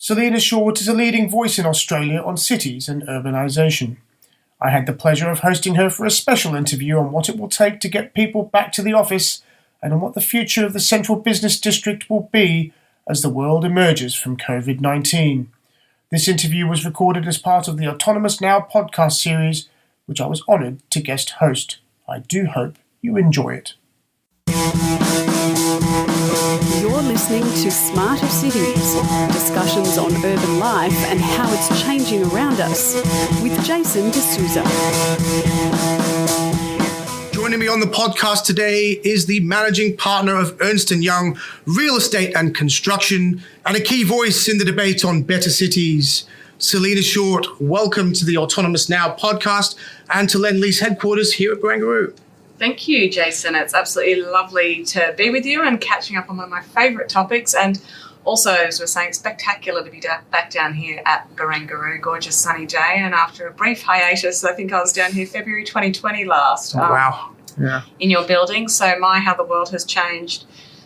Selina Short is a leading voice in Australia on cities and urbanisation. I had the pleasure of hosting her for a special interview on what it will take to get people back to the office and on what the future of the central business district will be as the world emerges from COVID-19. This interview was recorded as part of the Autonomous Now podcast series, which I was honoured to guest host. I do hope you enjoy it. You're listening to Smarter Cities, discussions on urban life and how it's changing around us, with Jason D'Souza. Joining me on the podcast today is the managing partner of Ernst & Young Real Estate and Construction and a key voice in the debate on better cities, Selina Short. Welcome to the Autonomous Now podcast and to Lend-Lease headquarters here at Barangaroo. Thank you, Jason. It's absolutely lovely to be with you and catching up on one of my favourite topics. And also, as we're saying, spectacular to be back down here at Barangaroo. Gorgeous sunny day. And after a brief hiatus, I think I was down here February 2020 last. Wow. Yeah. In your building. So how the world has changed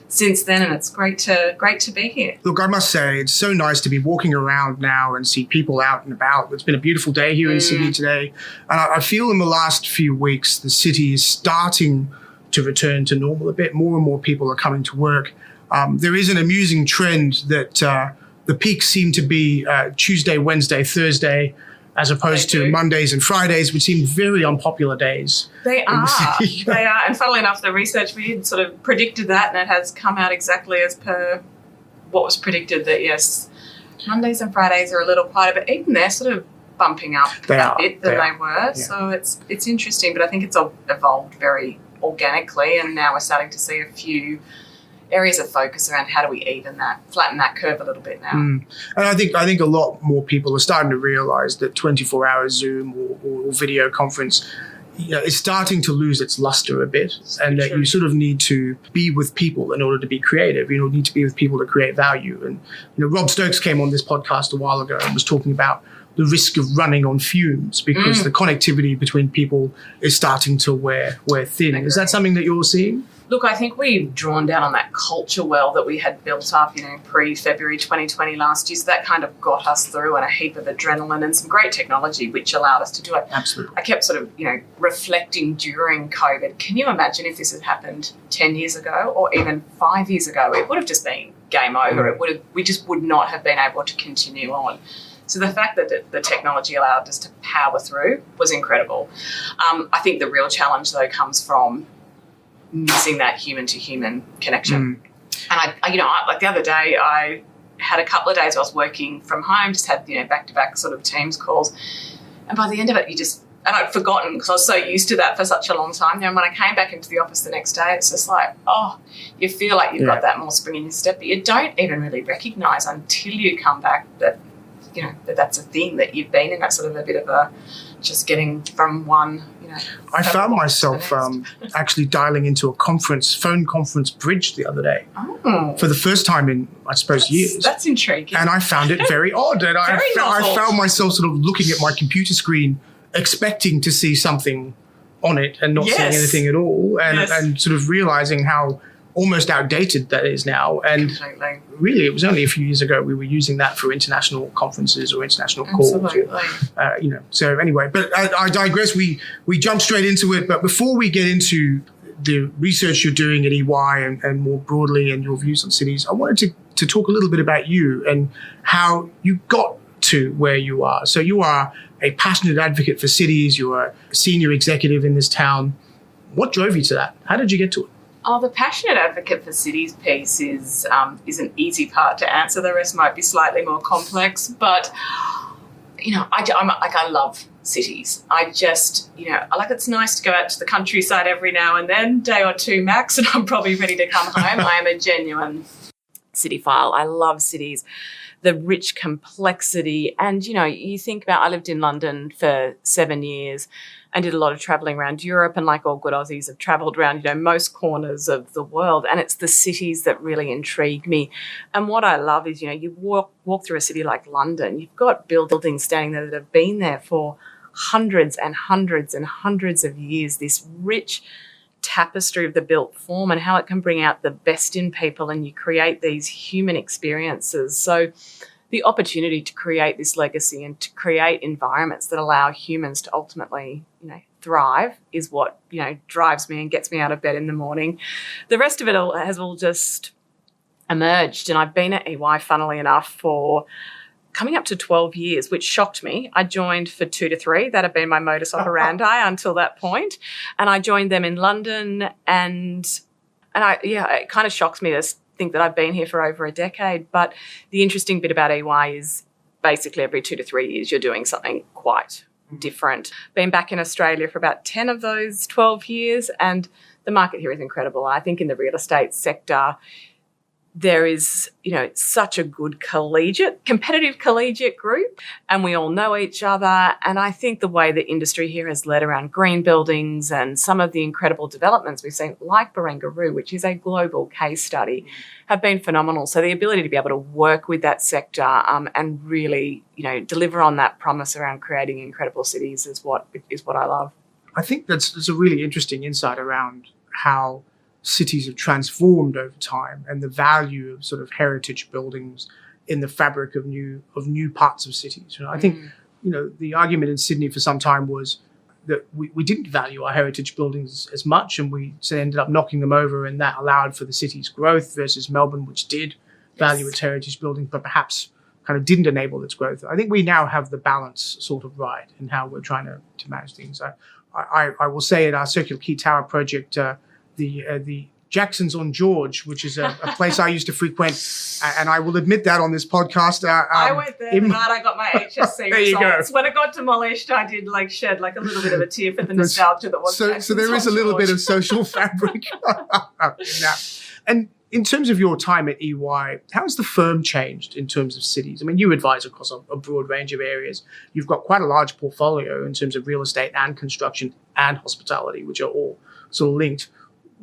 since then, and it's great to be here. Look, I must say, it's so nice to be walking around now and see people out and about. It's been a beautiful day here in Sydney today. And I feel in the last few weeks, the city is starting to return to normal a bit. More and more people are coming to work. There is an amusing trend that the peaks seem to be Tuesday, Wednesday, Thursday, as opposed to Mondays and Fridays, which seem very unpopular days. They are. They are. And funnily enough, the research, we had sort of predicted that, and it has come out exactly as per what was predicted, that, yes, Mondays and Fridays are a little quieter, but even they're sort of bumping up a bit than they were. Yeah. So it's interesting, but I think it's evolved very organically, and now we're starting to see a few areas of focus around how do we flatten that curve a little bit now. And I think a lot more people are starting to realise that 24-hour Zoom or video conference is starting to lose its luster a bit, and that you sort of need to be with people in order to be creative. You need to be with people to create value. And Rob Stokes came on this podcast a while ago and was talking about the risk of running on fumes because the connectivity between people is starting to wear thin. Is that something that you're seeing? Look, I think we've drawn down on that culture well that we had built up, pre-February 2020 last year. So that kind of got us through, and a heap of adrenaline and some great technology which allowed us to do it. Absolutely. I kept sort of, reflecting during COVID. Can you imagine if this had happened 10 years ago or even 5 years ago? It would have just been game over. We just would not have been able to continue on. So the fact that the technology allowed us to power through was incredible. I think the real challenge, though, comes from missing that human-to-human connection. And like the other day, I had a couple of days where I was working from home, just had back-to-back sort of Teams calls, and by the end of it, and I'd forgotten because I was so used to that for such a long time. And when I came back into the office the next day, it's just like, you feel like you've got that more spring in your step, but you don't even really recognise until you come back that that's a thing, that you've been in that sort of a bit of a just getting from one. I found myself actually dialing into a phone conference bridge the other day for the first time in, I suppose, years. That's intriguing. And I found it very odd. And I found myself sort of looking at my computer screen, expecting to see something on it and not seeing anything at all, and sort of realising how almost outdated that is now. And really, it was only a few years ago we were using that for international conferences or international calls. Absolutely. So anyway, but I digress. We jump straight into it. But before we get into the research you're doing at EY and more broadly and your views on cities, I wanted to talk a little bit about you and how you got to where you are. So you are a passionate advocate for cities. You are a senior executive in this town. What drove you to that? How did you get to it? Oh, the passionate advocate for cities piece is an easy part to answer. The rest might be slightly more complex. But, I love cities. It's nice to go out to the countryside every now and then, day or two max, and I'm probably ready to come home. I am a genuine cityphile. I love cities, the rich complexity. And, you think about, I lived in London for 7 years and did a lot of travelling around Europe, and like all good Aussies, have travelled around, most corners of the world. And it's the cities that really intrigue me. And what I love is, you walk through a city like London, you've got buildings standing there that have been there for hundreds and hundreds and hundreds of years, this rich tapestry of the built form and how it can bring out the best in people, and you create these human experiences. So the opportunity to create this legacy and to create environments that allow humans to ultimately, thrive is what, drives me and gets me out of bed in the morning. The rest of it has all just emerged. And I've been at EY, funnily enough, for coming up to 12 years, which shocked me. I joined for 2 to 3. That had been my modus operandi until that point. And I joined them in London, and it kind of shocks me to think that I've been here for over a decade. But the interesting bit about EY is basically every 2 to 3 years you're doing something quite different. Been back in Australia for about 10 of those 12 years, and the market here is incredible. I think in the real estate sector, there is, such a good competitive collegiate group, and we all know each other. And I think the way the industry here has led around green buildings and some of the incredible developments we've seen, like Barangaroo, which is a global case study, have been phenomenal. So the ability to be able to work with that sector and really, deliver on that promise around creating incredible cities is what I love. I think that's a really interesting insight around how cities have transformed over time and the value of sort of heritage buildings in the fabric of new parts of cities. I think, the argument in Sydney for some time was that we didn't value our heritage buildings as much, and we ended up knocking them over, and that allowed for the city's growth versus Melbourne, which did value its heritage buildings, but perhaps kind of didn't enable its growth. I think we now have the balance sort of right in how we're trying to manage things. I will say at our Circular Quay Tower project, the Jackson's on George, which is a place I used to frequent, and I will admit that on this podcast. I went there the night I got my HSC there you results. go. When it got demolished, I did shed a little bit of a tear for the nostalgia that was. So there is a little bit of social fabric in that. And in terms of your time at EY, how has the firm changed in terms of cities? I mean, you advise across a broad range of areas. You've got quite a large portfolio in terms of real estate and construction and hospitality, which are all sort of linked.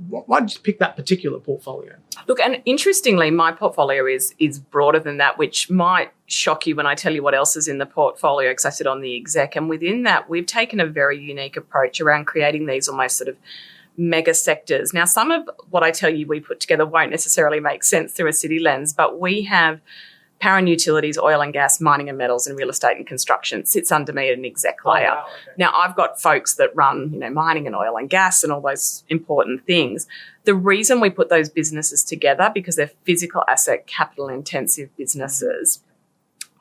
Why did you pick that particular portfolio? Look, and interestingly, my portfolio is broader than that, which might shock you when I tell you what else is in the portfolio, because I sit on the exec. And within that, we've taken a very unique approach around creating these almost sort of mega sectors. Now, some of what I tell you we put together won't necessarily make sense through a city lens, but we have power and utilities, oil and gas, mining and metals, and real estate and construction sits under me at an exec layer. Oh, wow, okay. Now, I've got folks that run, mining and oil and gas and all those important things. The reason we put those businesses together, because they're physical asset, capital intensive businesses,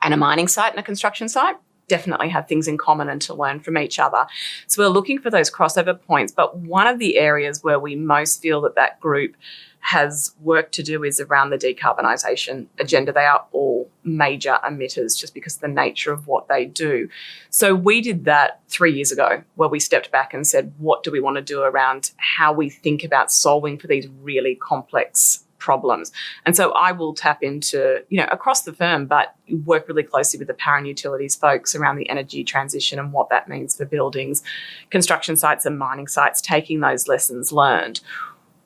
and a mining site and a construction site definitely have things in common and to learn from each other. So we're looking for those crossover points. But one of the areas where we most feel that group has work to do is around the decarbonisation agenda. They are all major emitters just because of the nature of what they do. So we did that 3 years ago, where we stepped back and said, what do we want to do around how we think about solving for these really complex problems? And so I will tap into, across the firm, but work really closely with the power and utilities folks around the energy transition and what that means for buildings, construction sites and mining sites, taking those lessons learned.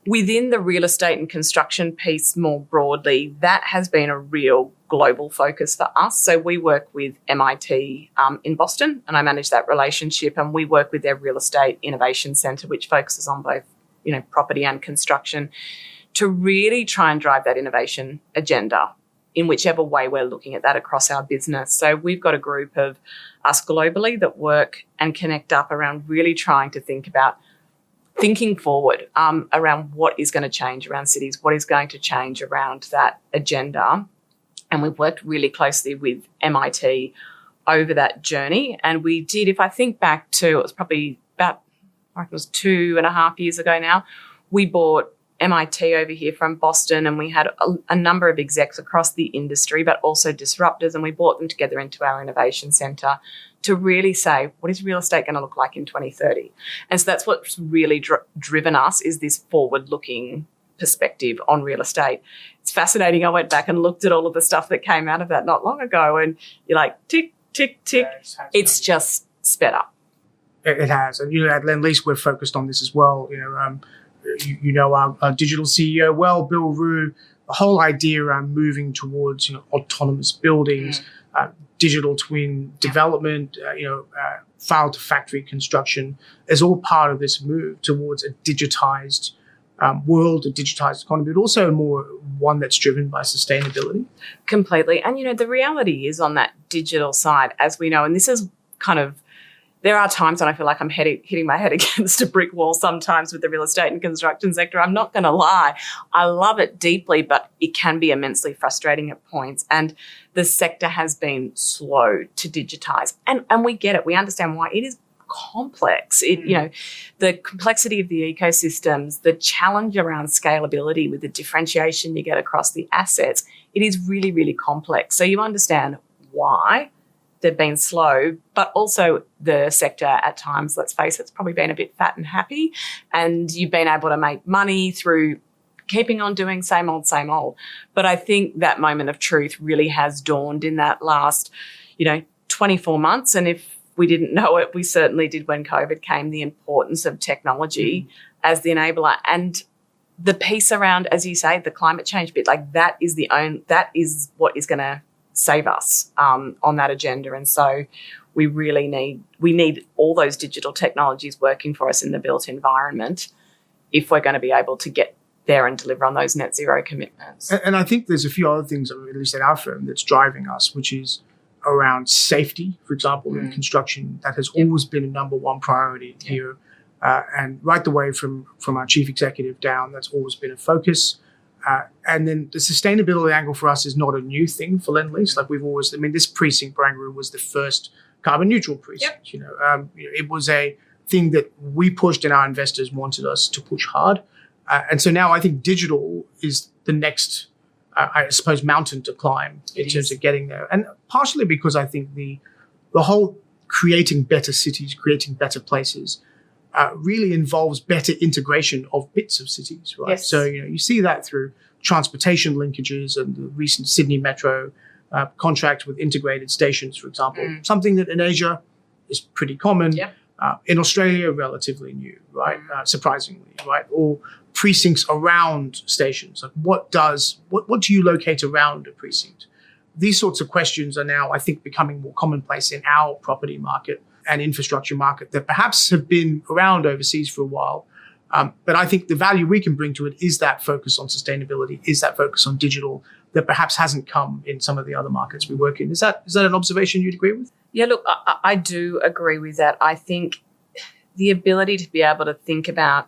Within the real estate and construction piece more broadly, that has been a real global focus for us. So we work with MIT in Boston, and I manage that relationship, and we work with their Real Estate Innovation Centre, which focuses on both, property and construction, to really try and drive that innovation agenda in whichever way we're looking at that across our business. So we've got a group of us globally that work and connect up around really trying to thinking forward around what is going to change around cities, what is going to change around that agenda. And we've worked really closely with MIT over that journey. And we did, if I think back to, it was probably about, I reckon it was 2.5 years ago now, we bought MIT over here from Boston, and we had a number of execs across the industry, but also disruptors, and we brought them together into our innovation centre to really say, what is real estate going to look like in 2030? And so that's what's really driven us, is this forward-looking perspective on real estate. It's fascinating. I went back and looked at all of the stuff that came out of that not long ago, and you're like, tick, tick, tick. Yeah, it's just sped up. It has. And, at Lendlease, we're focused on this as well. Our digital CEO, Bill Rue, the whole idea around moving towards, autonomous buildings, digital twin development, file to factory construction is all part of this move towards a digitized world, a digitized economy, but also more one that's driven by sustainability. Completely. And, the reality is on that digital side, as we know, and this is kind of, there are times when I feel like I'm hitting my head against a brick wall sometimes with the real estate and construction sector. I'm not going to lie. I love it deeply, but it can be immensely frustrating at points. And the sector has been slow to digitize. And we get it. We understand why. It is complex. The complexity of the ecosystems, the challenge around scalability with the differentiation you get across the assets, it is really, really complex. So you understand why they've been slow, but also the sector at times, let's face it, it's probably been a bit fat and happy, and you've been able to make money through keeping on doing same old, same old. But I think that moment of truth really has dawned in that last, 24 months. And if we didn't know it, we certainly did when COVID came, the importance of technology as the enabler. And the piece around, as you say, the climate change bit, like that is what is going to save us on that agenda. And so we need all those digital technologies working for us in the built environment if we're going to be able to get there and deliver on those net zero commitments. And I think there's a few other things, at least at our firm, that's driving us, which is around safety, for example, in construction. That has always been a number one priority here. And right the way from our chief executive down, that's always been a focus. And then the sustainability angle for us is not a new thing for Lendlease. Like this precinct, Barangaroo, was the first carbon neutral precinct. It was a thing that we pushed and our investors wanted us to push hard. And so now I think digital is the next, I suppose, mountain to climb in terms of getting there. And partially because I think the whole creating better cities, creating better places, really involves better integration of bits of cities, right? Yes. So, you see that through transportation linkages and the recent Sydney Metro contract with integrated stations, for example, something that in Asia is pretty common. Yep. In Australia, relatively new, right? Surprisingly, right? Or precincts around stations. Like what do you locate around a precinct? These sorts of questions are now, I think, becoming more commonplace in our property market and infrastructure market that perhaps have been around overseas for a while. But I think the value we can bring to it is that focus on sustainability, is that focus on digital that perhaps hasn't come in some of the other markets we work in. Is that an observation you'd agree with? Yeah, look, I do agree with that. I think the ability to be able to think about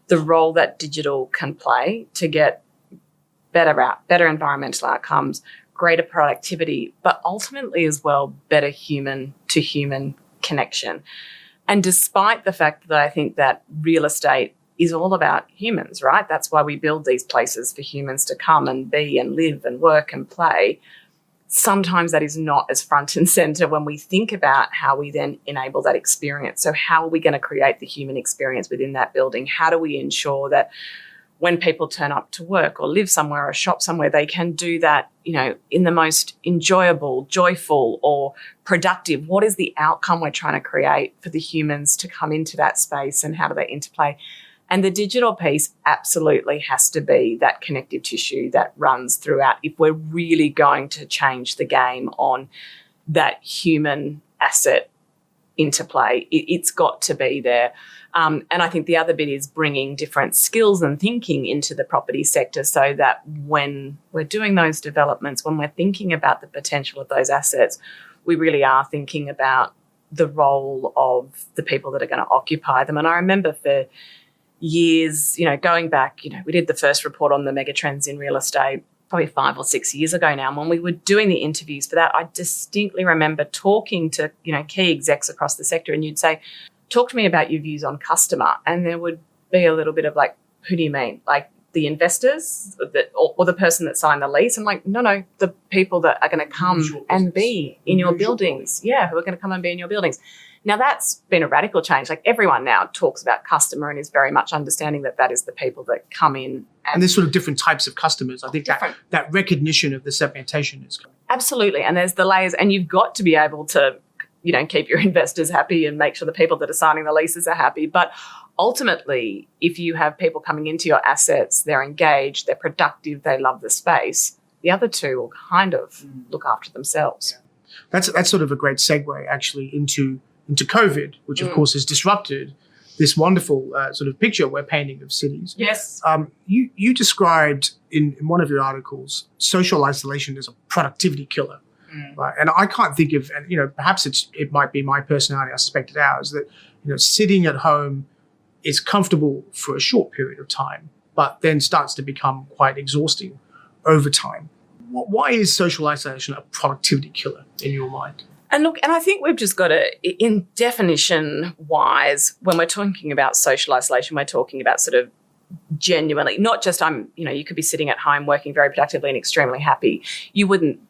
the role that digital can play to get better environmental outcomes, greater productivity, but ultimately as well, better human-to-human connection. And despite the fact that I think that real estate is all about humans, right? That's why we build these places for humans to come and be and live and work and play. Sometimes that is not as front and center when we think about how we then enable that experience. So how are we going to create the human experience within that building? How do we ensure that when people turn up to work or live somewhere or shop somewhere, they can do that, in the most enjoyable, joyful or productive? What is the outcome we're trying to create for the humans to come into that space, and how do they interplay? And the digital piece absolutely has to be that connective tissue that runs throughout if we're really going to change the game on that human asset interplay. It's got to be there. And I think the other bit is bringing different skills and thinking into the property sector so that when we're doing those developments, when we're thinking about the potential of those assets, we really are thinking about the role of the people that are going to occupy them. And I remember for years, going back, we did the first report on the megatrends in real estate probably 5 or 6 years ago now. And when we were doing the interviews for that, I distinctly remember talking to, key execs across the sector, and you'd say, talk to me about your views on customer. And there would be a little bit of like, who do you mean? Like the investors or the person that signed the lease? I'm like, no, the people that are going to come and be in your buildings. Yeah, who are going to come and be in your buildings. Now, that's been a radical change. Like everyone now talks about customer and is very much understanding that is the people that come in. And there's sort of different types of customers. I think that recognition of the segmentation is coming. Absolutely. And there's the layers, and you've got to be able to, keep your investors happy and make sure the people that are signing the leases are happy. But ultimately, if you have people coming into your assets, they're engaged, they're productive, they love the space, the other two will kind of look after themselves. Yeah. That's sort of a great segue actually into COVID, which of course has disrupted this wonderful sort of picture we're painting of cities. Yes. You described in one of your articles social isolation as a productivity killer. Right? And I can't think of, and perhaps it might be my personality, I suspect it ours, that sitting at home is comfortable for a short period of time, but then starts to become quite exhausting over time. Why is social isolation a productivity killer in your mind? And look, and I think we've just got to, in definition-wise, when we're talking about social isolation, we're talking about sort of genuinely, not just you could be sitting at home working very productively and extremely happy. You wouldn't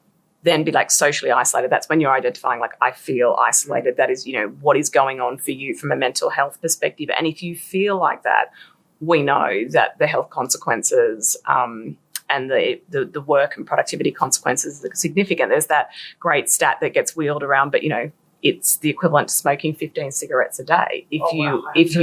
then be like socially isolated. That's when you're identifying like, I feel isolated. That is, what is going on for you from a mental health perspective. And if you feel like that, we know that the health consequences and the work and productivity consequences are significant. There's that great stat that gets wheeled around, but it's the equivalent to smoking 15 cigarettes a day. It's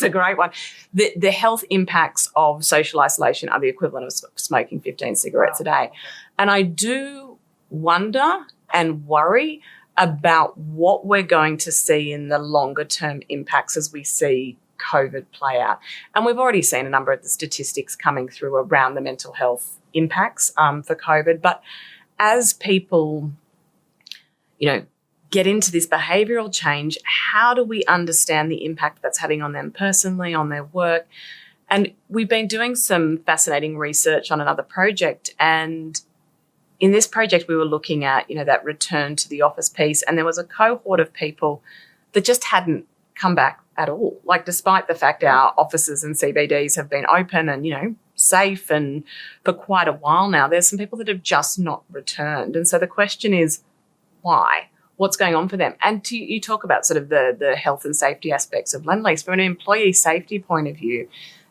a great one. The health impacts of social isolation are the equivalent of smoking 15 cigarettes a day. And I do wonder and worry about what we're going to see in the longer term impacts as we see COVID play out. And we've already seen a number of the statistics coming through around the mental health impacts for COVID. But as people, get into this behavioural change, how do we understand the impact that's having on them personally, on their work? And we've been doing some fascinating research on another project. And in this project, we were looking at, that return to the office piece. And there was a cohort of people that just hadn't come back at all. Like, despite the fact our offices and CBDs have been open and, safe and for quite a while now, there's some people that have just not returned. And so the question is, why? What's going on for them? And you talk about sort of the health and safety aspects of Lendlease. From an employee safety point of view,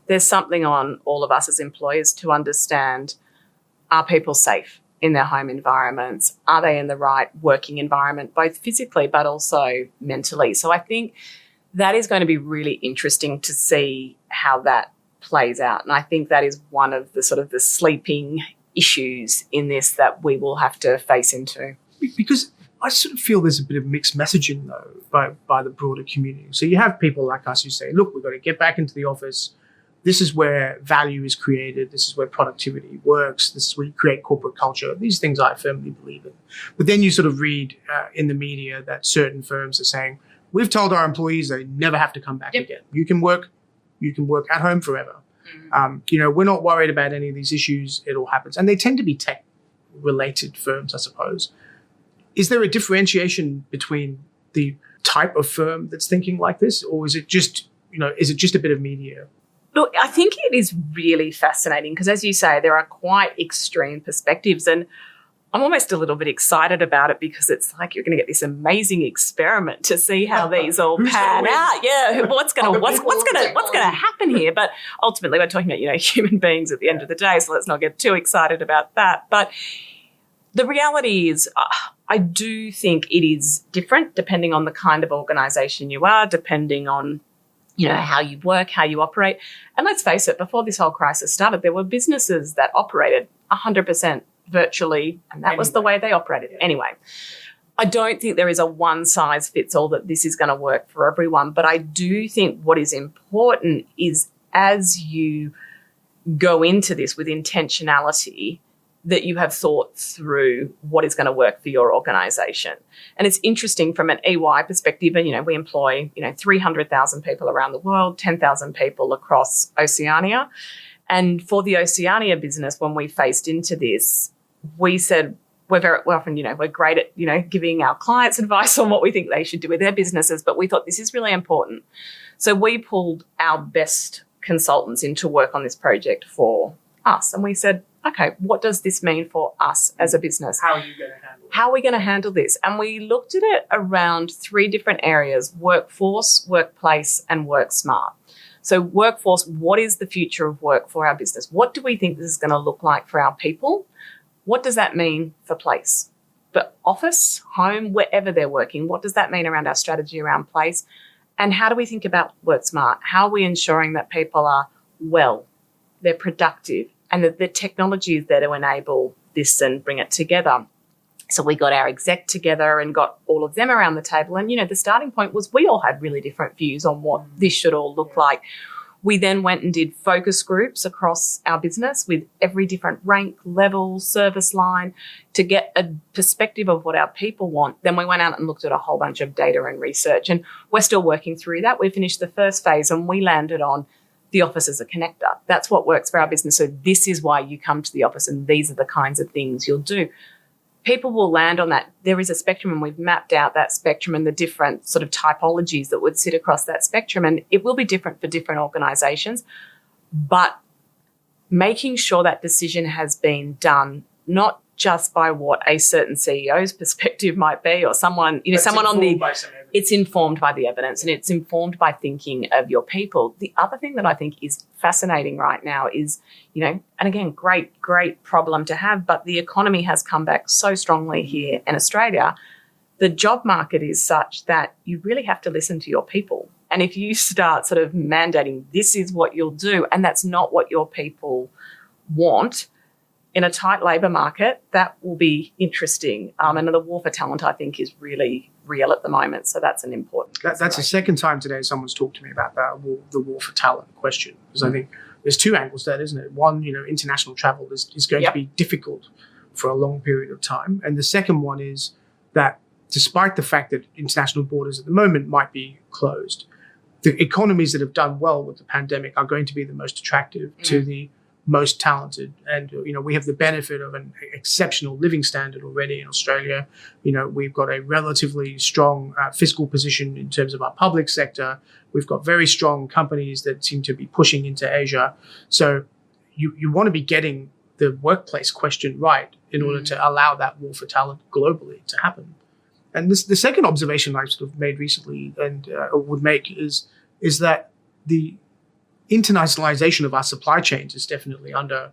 there's something on all of us as employers to understand, are people safe in their home environments? Are they in the right working environment, both physically but also mentally? So I think that is going to be really interesting to see how that plays out. And I think that is one of the sort of the sleeping issues in this that we will have to face into. Because I sort of feel there's a bit of mixed messaging, though, by the broader community. So you have people like us who say, look, we've got to get back into the office. This is where value is created. This is where productivity works. This is where you create corporate culture. These things I firmly believe in. But then you sort of read in the media that certain firms are saying, we've told our employees they never have to come back again. You can work at home forever. We're not worried about any of these issues. It all happens. And they tend to be tech-related firms, I suppose. Is there a differentiation between the type of firm that's thinking like this, or is it just a bit of media? Look, I think it is really fascinating because, as you say, there are quite extreme perspectives, and I'm almost a little bit excited about it because it's like you're going to get this amazing experiment to see how these all pan out. Yeah, what's going to happen here? But ultimately, we're talking about human beings at the end of the day, so let's not get too excited about that. But the reality is, I do think it is different depending on the kind of organisation you are, depending on how you work, how you operate. And let's face it, before this whole crisis started, there were businesses that operated 100% virtually, and that was the way they operated. Anyway, I don't think there is a one-size-fits-all that this is going to work for everyone, but I do think what is important is as you go into this with intentionality, that you have thought through what is going to work for your organisation. And it's interesting from an EY perspective, and, we employ, 300,000 people around the world, 10,000 people across Oceania. And for the Oceania business, when we faced into this, we said we're great at, giving our clients advice on what we think they should do with their businesses, but we thought this is really important. So we pulled our best consultants in to work on this project for us. And we said, okay, what does this mean for us as a business? How are you going to handle it? How are we going to handle this? And we looked at it around 3 different areas: workforce, workplace, and work smart. So workforce, what is the future of work for our business? What do we think this is going to look like for our people? What does that mean for place? For office, home, wherever they're working, what does that mean around our strategy around place? And how do we think about work smart? How are we ensuring that people are well, they're productive, and that the technology is there to enable this and bring it together? So we got our exec together and got all of them around the table. And, the starting point was we all had really different views on what this should all look like. We then went and did focus groups across our business with every different rank, level, service line to get a perspective of what our people want. Then we went out and looked at a whole bunch of data and research, and we're still working through that. We finished the first phase and we landed on the office as a connector. That's what works for our business. So this is why you come to the office and these are the kinds of things you'll do. People will land on that. There is a spectrum and we've mapped out that spectrum and the different sort of typologies that would sit across that spectrum. And it will be different for different organisations, but making sure that decision has been done, not just by what a certain CEO's perspective might be or someone, someone on the, it's informed by the evidence and it's informed by thinking of your people. The other thing that I think is fascinating right now is, and again, great problem to have, but the economy has come back so strongly here in Australia. The job market is such that you really have to listen to your people. And if you start sort of mandating this is what you'll do and that's not what your people want, in a tight labour market, that will be interesting. And the war for talent, I think, is really real at the moment. So that's an important That's the second time today someone's talked to me about that, the war for talent question. Because I think there's two angles there, isn't it? One, international travel is going to be difficult for a long period of time. And the second one is that despite the fact that international borders at the moment might be closed, the economies that have done well with the pandemic are going to be the most attractive to the most talented. And, we have the benefit of an exceptional living standard already in Australia. We've got a relatively strong fiscal position in terms of our public sector. We've got very strong companies that seem to be pushing into Asia. So you want to be getting the workplace question right in order to allow that war for talent globally to happen. And the second observation I sort of made recently and would make is that the internationalization of our supply chains is definitely under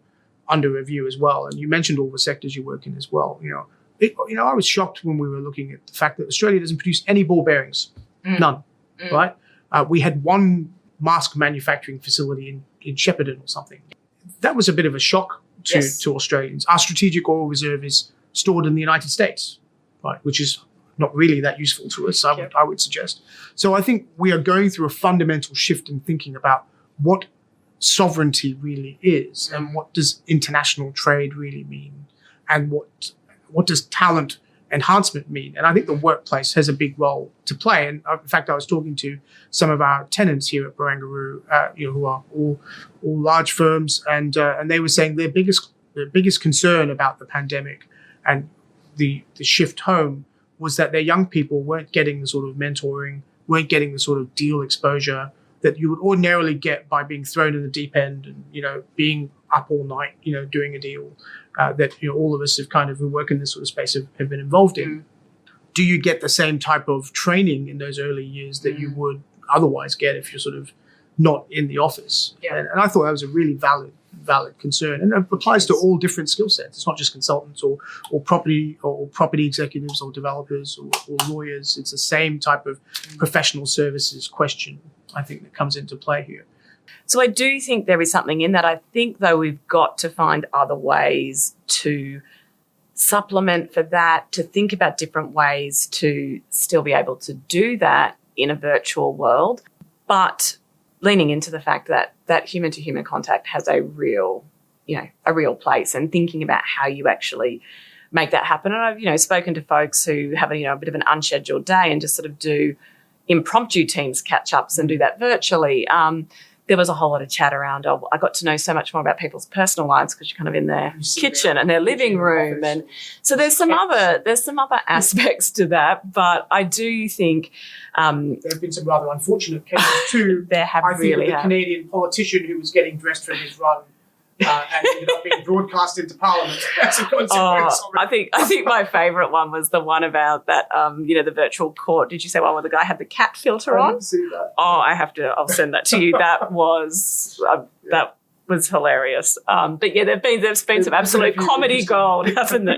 review as well. And you mentioned all the sectors you work in as well. I was shocked when we were looking at the fact that Australia doesn't produce any ball bearings, none, right? We had one mask manufacturing facility in Shepparton or something. That was a bit of a shock to Australians. Our strategic oil reserve is stored in the United States, right, which is not really that useful to us, I would suggest. So I think we are going through a fundamental shift in thinking about what sovereignty really is and what does international trade really mean and what does talent enhancement mean. And I think the workplace has a big role to play. And in fact, I was talking to some of our tenants here at Barangaroo, who are all large firms, and they were saying their biggest concern about the pandemic and the shift home was that their young people weren't getting the sort of mentoring, weren't getting the sort of deal exposure that you would ordinarily get by being thrown in the deep end and, being up all night, doing a deal that, all of us who work in this sort of space have been involved in. Do you get the same type of training in those early years that you would otherwise get if you're sort of not in the office? And I thought that was a really valid concern, and it applies to all different skill sets. It's not just consultants or property executives or developers or lawyers. It's the same type of professional services question, I think, that comes into play here. So I do think there is something in that. I think, though, we've got to find other ways to supplement for that, to think about different ways to still be able to do that in a virtual world, but leaning into the fact that human-to-human contact has a real place, and thinking about how you actually make that happen. And I've, spoken to folks who have a bit of an unscheduled day and just sort of do impromptu Teams catch-ups and do that virtually. There was a whole lot of chat around, I got to know so much more about people's personal lives because you're kind of in their kitchen and their living room. And so there's some other aspects to that, but I do think there have been some rather unfortunate cases too. There have. I think of the Canadian politician who was getting dressed for his run and ended up being broadcast into Parliament as a consequence. I think my favourite one was the one about that, the virtual court. Did you say one where the guy had the cat filter on? I didn't see that. I'll send that to you. That was hilarious. But yeah, there's been some absolute comedy gold, hasn't there?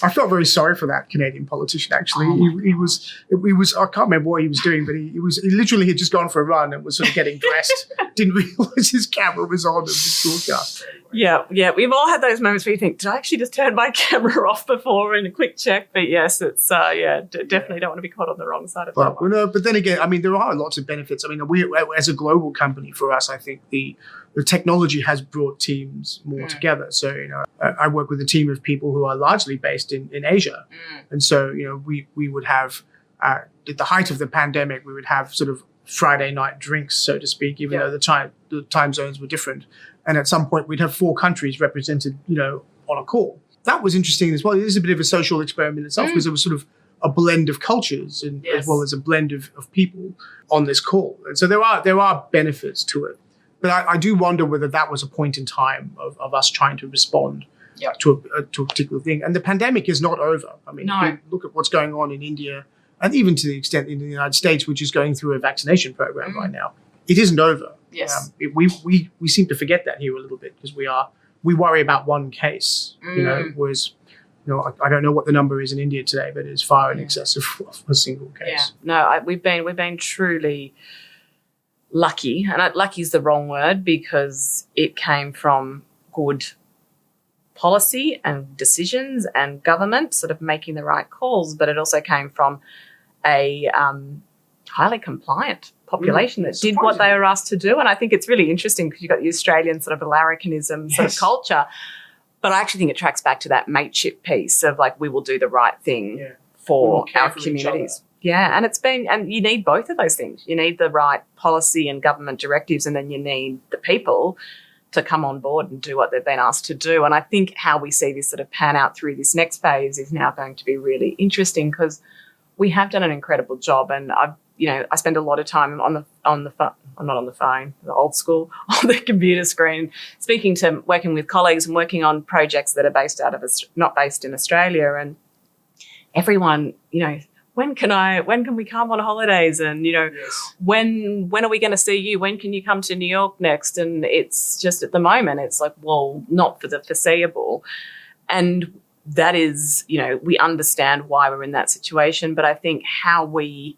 I felt very sorry for that Canadian politician. Actually, he was. I can't remember what he was doing, but he literally had just gone for a run and was sort of getting dressed. Didn't realise his camera was on and was broadcast. Yeah. We've all had those moments where you think, did I actually just turn my camera off before in a quick check? But yes, it's definitely don't want to be caught on the wrong side of that one. No, but then again, I mean, there are lots of benefits. I mean, we as a global company, for us, I think the technology has brought teams more together. So, I work with a team of people who are largely based in Asia. And so, we would have, at the height of the pandemic, we would have sort of Friday night drinks, so to speak, even though the time zones were different. And at some point, we'd have 4 countries represented, on a call. That was interesting as well. It is a bit of a social experiment itself because it was sort of a blend of cultures and as well as a blend of people on this call. And so there are benefits to it. But I do wonder whether that was a point in time of us trying to respond to a particular thing. And the pandemic is not over. I mean, look at what's going on in India and even to the extent in the United States, which is going through a vaccination program right now. It isn't over. Yes. We seem to forget that here a little bit because we worry about one case, whereas I don't know what the number is in India today, but it's far in excess of a single case. Yeah. No, we've been truly lucky, and lucky is the wrong word because it came from good policy and decisions and government sort of making the right calls, but it also came from a highly compliant population that did what they were asked to do. And I think it's really interesting because you've got the Australian sort of larrikinism sort of culture, but I actually think it tracks back to that mateship piece of like, we will do the right thing for our communities. Yeah, and you need both of those things. You need the right policy and government directives, and then you need the people to come on board and do what they've been asked to do. And I think how we see this sort of pan out through this next phase is now going to be really interesting because we have done an incredible job. And I spend a lot of time on the phone. I'm not on the phone, the old school, on the computer screen, working with colleagues and working on projects that are not based in Australia. And everyone, when can we come on holidays? And, when are we going to see you? When can you come to New York next? And it's just at the moment, it's like, well, not for the foreseeable. And that is, we understand why we're in that situation. But I think how we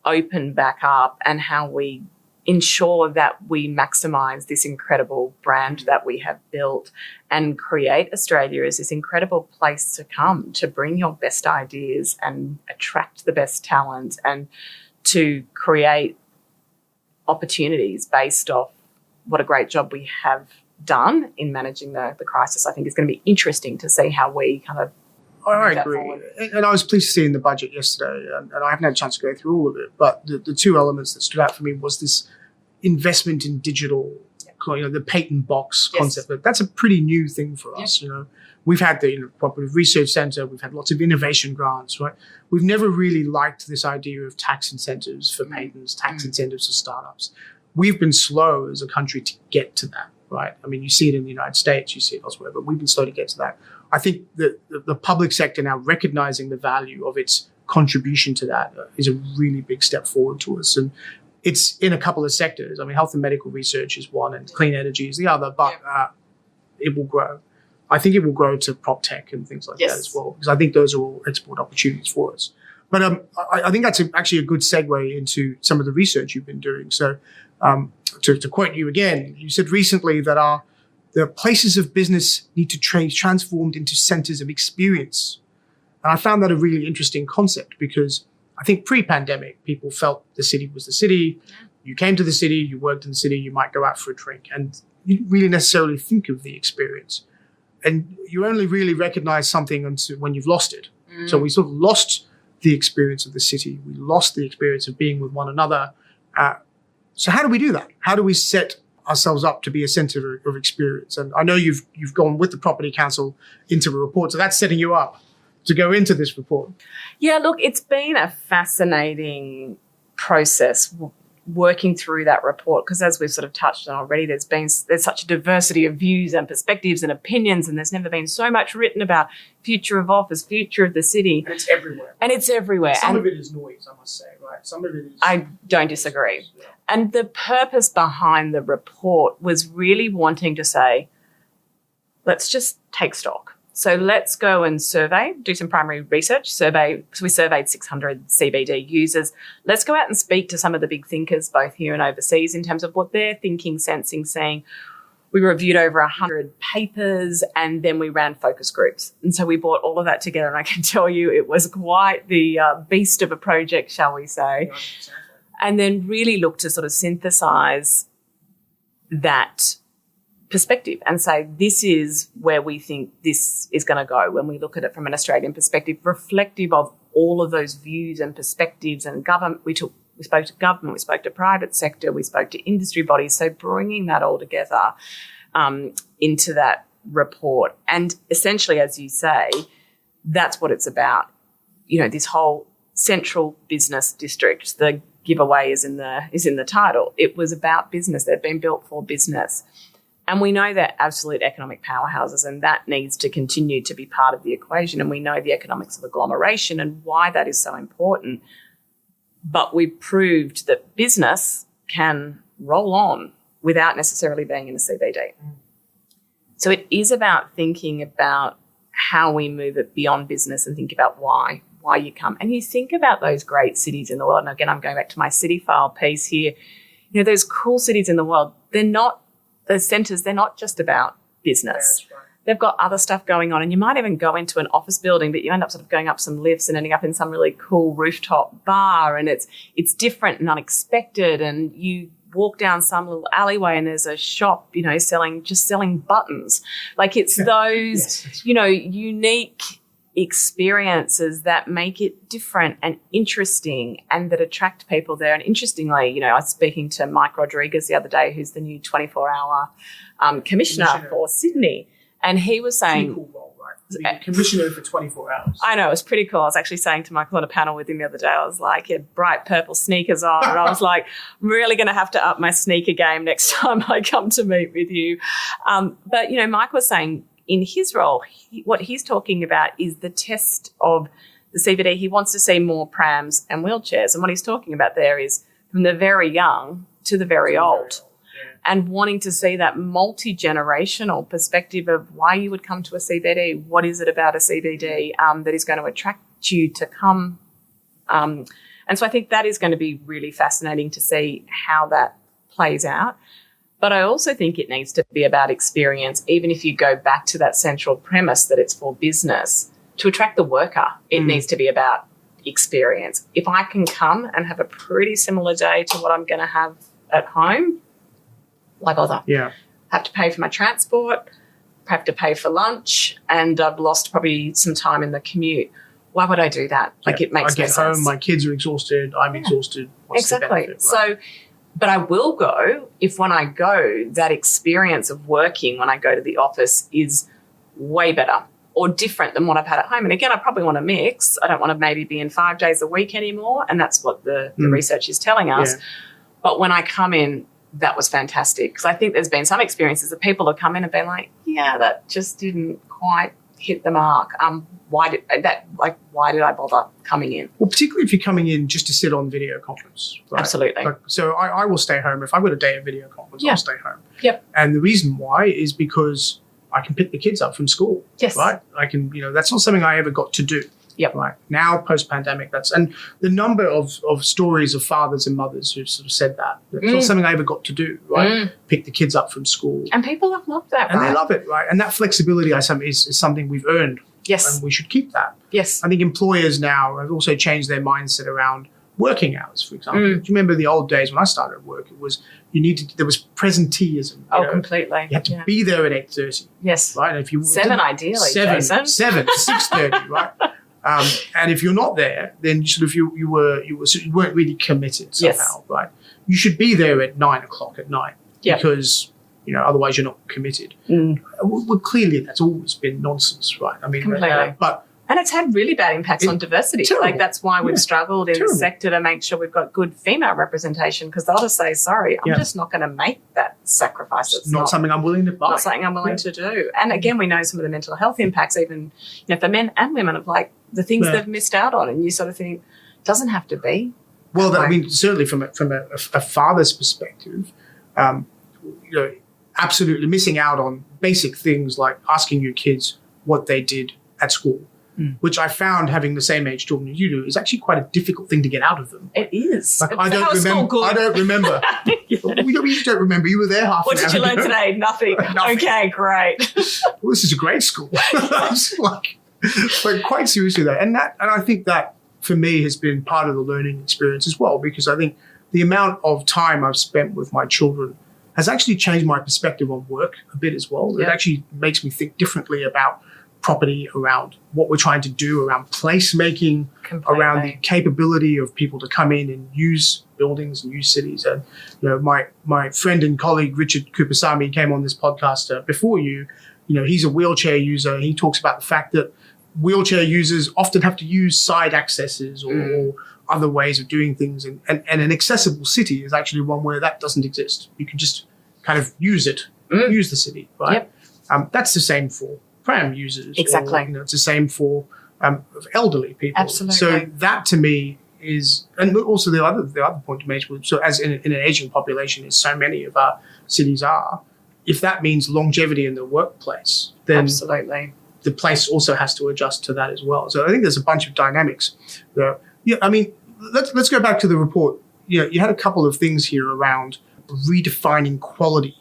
open back up and how we ensure that we maximise this incredible brand that we have built and create Australia as this incredible place to come to bring your best ideas and attract the best talent and to create opportunities based off what a great job we have done in managing the crisis. I think it's going to be interesting to see how we kind of I agree. And I was pleased to see in the budget yesterday, and I haven't had a chance to go through all of it, but the 2 elements that stood out for me was this investment in digital, the patent box concept. But that's a pretty new thing for us. We've had the Cooperative Research Centre, we've had lots of innovation grants, right? We've never really liked this idea of tax incentives for patents, tax incentives for startups. We've been slow as a country to get to that, right? I mean, you see it in the United States, you see it elsewhere, but we've been slow to get to that. I think that the public sector now recognizing the value of its contribution to that is a really big step forward to us. And it's in a couple of sectors. I mean, health and medical research is one and clean energy is the other, but it will grow. I think it will grow to prop tech and things like that as well, because I think those are all export opportunities for us. But I think that's actually a good segue into some of the research you've been doing. So to quote you again, you said recently that the places of business need to be transformed into centers of experience. And I found that a really interesting concept because I think pre-pandemic, people felt the city was the city. You came to the city, you worked in the city, you might go out for a drink. And you didn't really necessarily think of the experience. And you only really recognize something when you've lost it. So we sort of lost the experience of the city. We lost the experience of being with one another. So how do we do that? How do we set ourselves up to be a center of experience? And I know you've gone with the Property Council into a report, so that's setting you up to go into this report. Yeah, look, it's been a fascinating process working through that report because as we've sort of touched on already, there's such a diversity of views and perspectives and opinions, and there's never been so much written about future of office, future of the city. And it's everywhere. Some of it is noise, I must say, right? Some of it is... I don't disagree. Yeah. And the purpose behind the report was really wanting to say, let's just take stock. So let's go and do some primary research. So we surveyed 600 CBD users. Let's go out and speak to some of the big thinkers, both here and overseas, in terms of what they're thinking, sensing, seeing. We reviewed over 100 papers, and then we ran focus groups. And so we brought all of that together, and I can tell you it was quite the beast of a project, shall we say. And then really looked to sort of synthesize that perspective and say, this is where we think this is going to go when we look at it from an Australian perspective, reflective of all of those views and perspectives and government. We spoke to government, we spoke to private sector, we spoke to industry bodies. So bringing that all together into that report. And essentially, as you say, that's what it's about. You know, this whole central business district, the giveaway is in the title. It was about business. They've been built for business. And we know they're absolute economic powerhouses, and that needs to continue to be part of the equation. And we know the economics of agglomeration and why that is so important. But we proved that business can roll on without necessarily being in a CBD. So it is about thinking about how we move it beyond business and think about why you come. And you think about those great cities in the world. And again, I'm going back to my city file piece here. You know, those cool cities in the world, those centres, they're not just about business. Yeah, right. They've got other stuff going on. And you might even go into an office building, but you end up sort of going up some lifts and ending up in some really cool rooftop bar. And it's different and unexpected. And you walk down some little alleyway and there's a shop, you know, selling buttons. Like it's those, you know, unique experiences that make it different and interesting and that attract people there. And interestingly, you know, I was speaking to Mike Rodriguez the other day, who's the new 24-hour commissioner for Sydney. And he was saying... Pretty cool role, right? Commissioner for 24 hours. I know, it was pretty cool. I was actually saying to Michael on a panel with him the other day, I was like, he had bright purple sneakers on. And I was like, I'm really going to have to up my sneaker game next time I come to meet with you. But, you know, Mike was saying, in his role, what he's talking about is the test of the CBD. He wants to see more prams and wheelchairs. And what he's talking about there is from the very young to the very old. And wanting to see that multi-generational perspective of why you would come to a CBD. What is it about a CBD that is going to attract you to come? And so I think that is going to be really fascinating to see how that plays out. But I also think it needs to be about experience, even if you go back to that central premise that it's for business. To attract the worker, it needs to be about experience. If I can come and have a pretty similar day to what I'm going to have at home, why bother? Yeah. Have to pay for my transport, have to pay for lunch, and I've lost probably some time in the commute. Why would I do that? Like it makes no sense. I get home, my kids are exhausted, I'm exhausted. What's the benefit, right? So, but I will go if when I go, that experience of working when I go to the office is way better or different than what I've had at home. And again, I probably want to mix. I don't want to maybe be in 5 days a week anymore, and that's what the research is telling us. Yeah. But when I come in, that was fantastic, because I think there's been some experiences that people have come in and been like, yeah, that just didn't quite hit the mark. Why did I bother coming in? Well, particularly if you're coming in just to sit on video conference. Right? Absolutely. So I will stay home. If I've got a day of video conference, I'll stay home. Yep. And the reason why is because I can pick the kids up from school. Yes. Right? I can, that's not something I ever got to do. Yep. Right. Now, post-pandemic, and the number of stories of fathers and mothers who've sort of said that. It's not something I ever got to do, right? Pick the kids up from school. And people have loved that, and they love it, right? And that flexibility is something we've earned. Yes. And we should keep that. Yes. I think employers now have also changed their mindset around working hours, for example. Do you remember the old days when I started work? It was there was presenteeism. Completely. You had to be there at 8:30. Yes. Right. And if you 7 ideally, Jason. 6:30, right? And if you're not there, then you weren't really committed somehow, right? You should be there at 9 o'clock at night because otherwise you're not committed. Well, clearly that's always been nonsense, right? I mean, completely. And it's had really bad impacts on diversity. Terrible. Like that's why we've struggled in the sector to make sure we've got good female representation, because they'll just say, sorry, I'm just not going to make that sacrifice. It's not something I'm willing to buy. Not something I'm willing to do. And again, we know some of the mental health impacts, even for men and women, of like the things they've missed out on. And you sort of think, it doesn't have to be. Well, I mean, certainly from a father's perspective, absolutely missing out on basic things like asking your kids what they did at school, which I found, having the same age children as you do, is actually quite a difficult thing to get out of them. It is. Like, I don't remember. I don't remember. You don't remember. You were there half What an hour did you learn ago. today? Nothing. Nothing. Okay, great. Well, this is a great school. It's like, but quite seriously though, and I think that for me has been part of the learning experience as well, because I think the amount of time I've spent with my children has actually changed my perspective on work a bit as well. Yeah. It actually makes me think differently about property, around what we're trying to do, around placemaking, Completely. around the capability of people to come in and use buildings and use cities. And my friend and colleague Richard Kupasamy came on this podcast before you. He's a wheelchair user. He talks about the fact that wheelchair users often have to use side accesses or other ways of doing things. And an accessible city is actually one where that doesn't exist. You can just kind of use it, use the city, right? Yep. That's the same for pram users. Exactly. Or, it's the same for elderly people. Absolutely. So that to me is, and also the other point to make, so as in an aging population, as so many of our cities are, if that means longevity in the workplace, then Absolutely. the place also has to adjust to that as well. So I think there's a bunch of dynamics there. Yeah, I mean, let's go back to the report. You had a couple of things here around redefining quality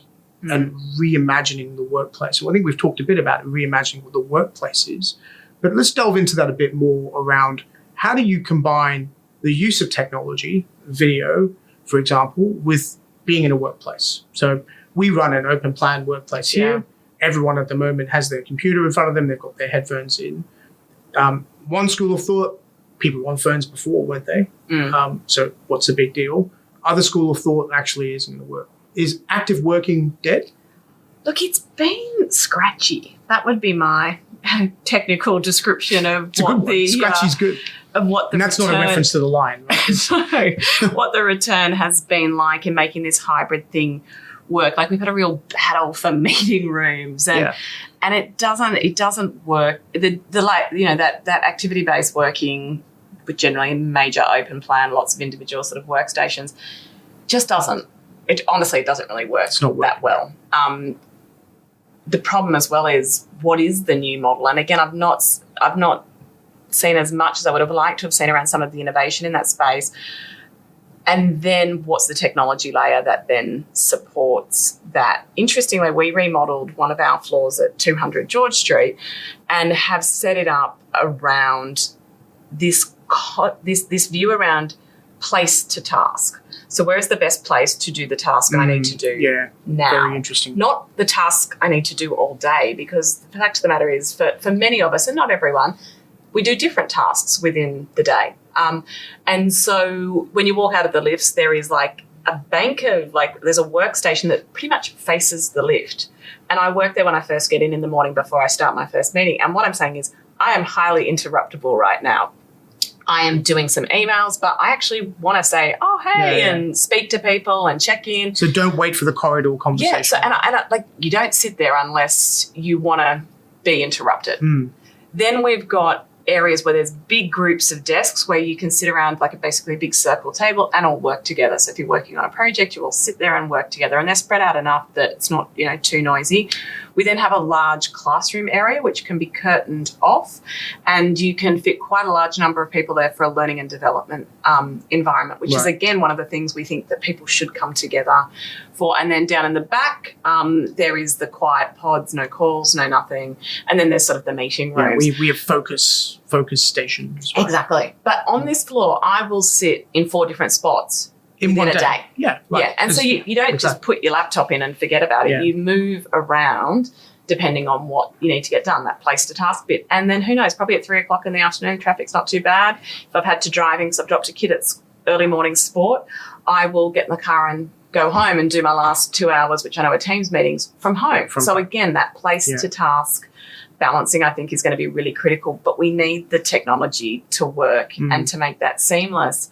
and reimagining the workplace. So I think we've talked a bit about reimagining what the workplace is, but let's delve into that a bit more around how do you combine the use of technology, video, for example, with being in a workplace. So we run an open plan workplace here. Everyone at the moment has their computer in front of them. They've got their headphones in. One school of thought, people were on phones before, weren't they? So what's the big deal? Other school of thought actually isn't going to work. Is active working dead? Look, it's been scratchy. That would be my technical description of It's a good one. Scratchy's good. Of what the And that's not a reference to the line, right? So what the return has been like in making this hybrid thing work. Like, we've had a real battle for meeting rooms, and it doesn't work. That activity based working with generally major open plan, lots of individual sort of workstations, just doesn't. It honestly doesn't really work that well. The problem as well is, what is the new model? And again, I've not seen as much as I would have liked to have seen around some of the innovation in that space. And then what's the technology layer that then supports that? Interestingly, we remodeled one of our floors at 200 George Street and have set it up around this view around place to task. So where's the best place to do the task I need to do now? Very interesting. Not the task I need to do all day, because the fact of the matter is, for many of us, and not everyone, we do different tasks within the day. And so when you walk out of the lifts, there is like a bank of, there's a workstation that pretty much faces the lift. And I work there when I first get in the morning before I start my first meeting. And what I'm saying is, I am highly interruptible right now. I am doing some emails, but I actually want to say, oh, hey, and speak to people and check in. So don't wait for the corridor conversation. Yeah, so, and you don't sit there unless you want to be interrupted. Then we've got areas where there's big groups of desks where you can sit around basically a big circle table and all work together. So if you're working on a project, you all sit there and work together, and they're spread out enough that it's not, too noisy. We then have a large classroom area which can be curtained off, and you can fit quite a large number of people there for a learning and development environment, which is, again, one of the things we think that people should come together for. And then down in the back, there is the quiet pods, no calls, no nothing. And then there's sort of the meeting rooms. We have focus stations. Right? Exactly. But on this floor, I will sit in 4 different spots in within a day. Yeah. Right. Yeah. And so you don't just put your laptop in and forget about it. Yeah. You move around depending on what you need to get done, that place to task bit. And then who knows, probably at 3 o'clock in the afternoon, traffic's not too bad. If I've had to driving, so I've dropped a kid at early morning sport, I will get in the car and go home and do my last 2 hours, which I know are Teams meetings, from home. So again, that place to task balancing, I think, is going to be really critical, but we need the technology to work and to make that seamless.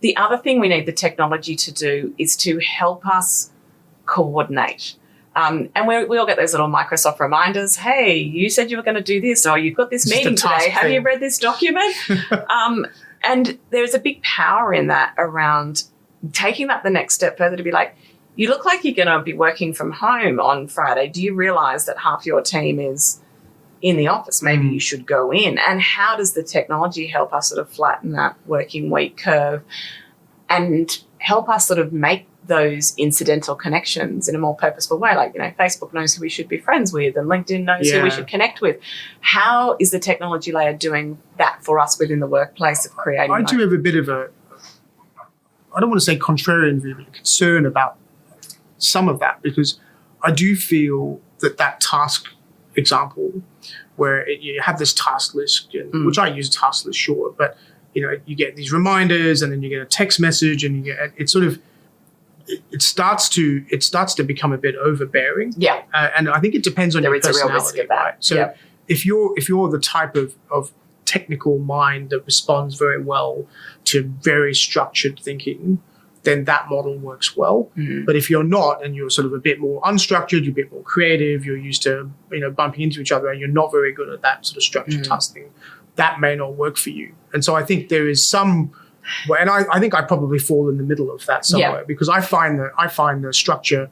The other thing we need the technology to do is to help us coordinate. And we all get those little Microsoft reminders. Hey, you said you were going to do this, or you've got this meeting today. Have you read this document? And there's a big power in that around taking that the next step further to be like, you look like you're going to be working from home on Friday. Do you realise that half your team is in the office. Maybe you should go in. And how does the technology help us sort of flatten that working week curve and help us sort of make those incidental connections in a more purposeful way? Like, Facebook knows who we should be friends with and LinkedIn knows who we should connect with. How is the technology layer doing that for us within the workplace of creating? I do have a bit of I don't want to say contrarian view, but concern about some of that, because I do feel that task example where you have this task list, which I use task list, sure, but you get these reminders and then you get a text message and you get it starts to become a bit overbearing. Yeah. And I think it depends on your personality. There is a real risk of that. Right? So if you're the type of technical mind that responds very well to very structured thinking, then that model works well. But if you're not, and you're sort of a bit more unstructured, you're a bit more creative, you're used to bumping into each other, and you're not very good at that sort of structured task thing, that may not work for you. And so I think there is some. And I think I probably fall in the middle of that somewhere, because I find the structure.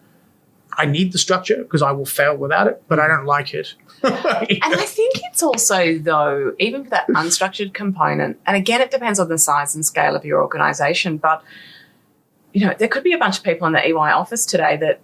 I need the structure because I will fail without it, but I don't like it. And I think it's also, though, even for that unstructured component, and again, it depends on the size and scale of your organisation, but there could be a bunch of people in the EY office today that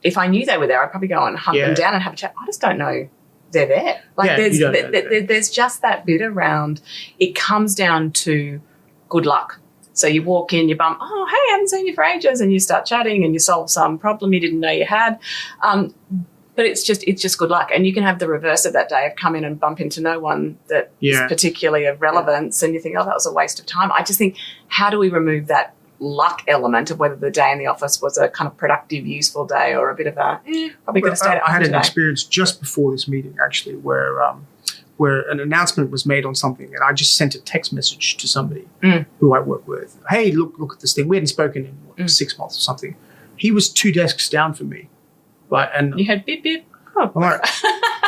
if I knew they were there, I'd probably go and hunt them down and have a chat. I just don't know they're there. Like there's just that bit around. It comes down to good luck. So you walk in, you bump, oh, hey, I haven't seen you for ages, and you start chatting and you solve some problem you didn't know you had. But it's just good luck. And you can have the reverse of that day of come in and bump into no one that is particularly of relevance, and you think, oh, that was a waste of time. I just think, how do we remove that luck element of whether the day in the office was a kind of productive, useful day or a bit of a probably could have stayed at home I had today. An experience just before this meeting, actually, where an announcement was made on something, and I just sent a text message to somebody who I work with. Hey, look at this thing. We hadn't spoken in 6 months or something. He was 2 desks down from me, right? And you had beep beep. Oh, I'm like,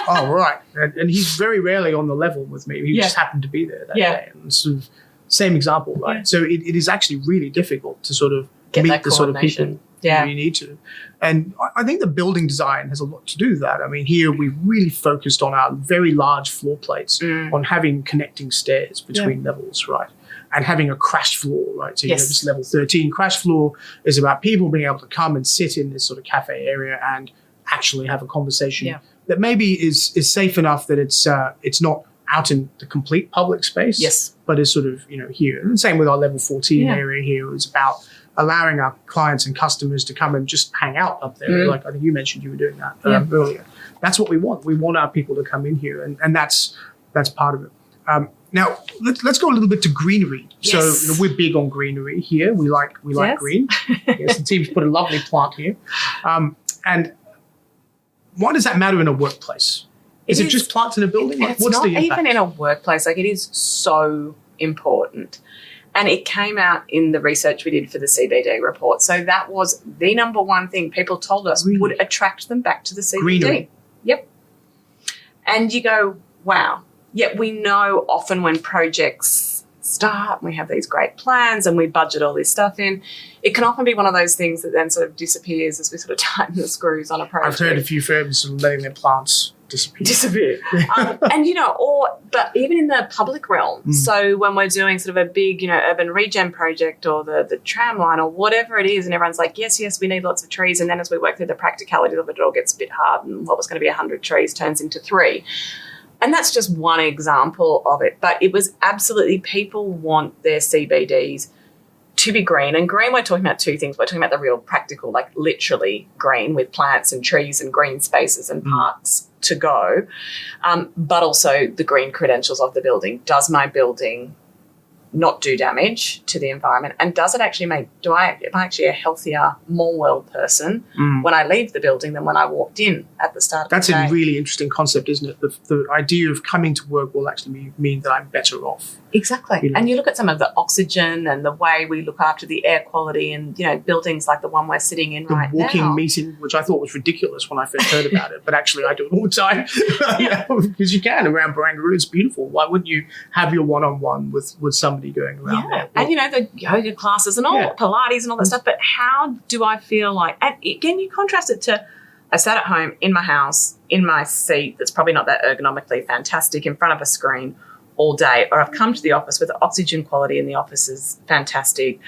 oh right. And he's very rarely on the level with me. He just happened to be there that day. And sort of same example, right? Yeah. So it is actually really difficult to sort of meet the sort of people you need to. And I think the building design has a lot to do with that. I mean, here we've really focused on our very large floor plates, on having connecting stairs between levels, right? And having a crash floor, right? So you have this level 13 crash floor is about people being able to come and sit in this sort of cafe area and actually have a conversation that maybe is safe enough that it's not out in the complete public space, but is sort of, here. And the same with our level 14 area here is about allowing our clients and customers to come and just hang out up there. Like I think you mentioned you were doing that earlier. That's what we want. We want our people to come in here, and that's part of it. Now let's go a little bit to greenery. Yes. So we're big on greenery here. We like green. Yes, the team's put a lovely plant here. And why does that matter in a workplace? Is it just plants in a building? It's what's not the impact? Even in a workplace. Like, it is so important. And it came out in the research we did for the CBD report. So that was the number one thing people told us would attract them back to the CBD. Greenery. Yep. And you go, wow. Yet we know often when projects start and we have these great plans and we budget all this stuff in, it can often be one of those things that then sort of disappears as we sort of tighten the screws on a project. I've heard a few firms sort of letting their plants disappear. But even in the public realm, so when we're doing sort of a big, urban regen project or the tram line or whatever it is, and everyone's like, yes, we need lots of trees, and then as we work through the practicality of it, it all gets a bit hard, and what was going to be 100 trees turns into 3. And that's just one example of it. But it was absolutely, people want their CBDs to be green. And green, we're talking about two things. We're talking about the real practical, like literally green with plants and trees and green spaces and parks to go, but also the green credentials of the building. Does my building not do damage to the environment? And does it actually am I actually a healthier, more well person when I leave the building than when I walked in at the start of the day? That's a really interesting concept, isn't it? The idea of coming to work will actually mean that I'm better off. Exactly. And you look at some of the oxygen and the way we look after the air quality and, buildings like the one we're sitting in right now. The walking meeting, which I thought was ridiculous when I first heard about it, but actually I do it all the time. Because you can around Barangaroo. It's beautiful. Why wouldn't you have your one-on-one with somebody going around there? And, the yoga classes and all, Pilates and all that stuff. But how do I feel like, and again, you contrast it to I sat at home in my house, in my seat that's probably not that ergonomically fantastic, in front of a screen all day, or I've come to the office where the oxygen quality in the office is fantastic.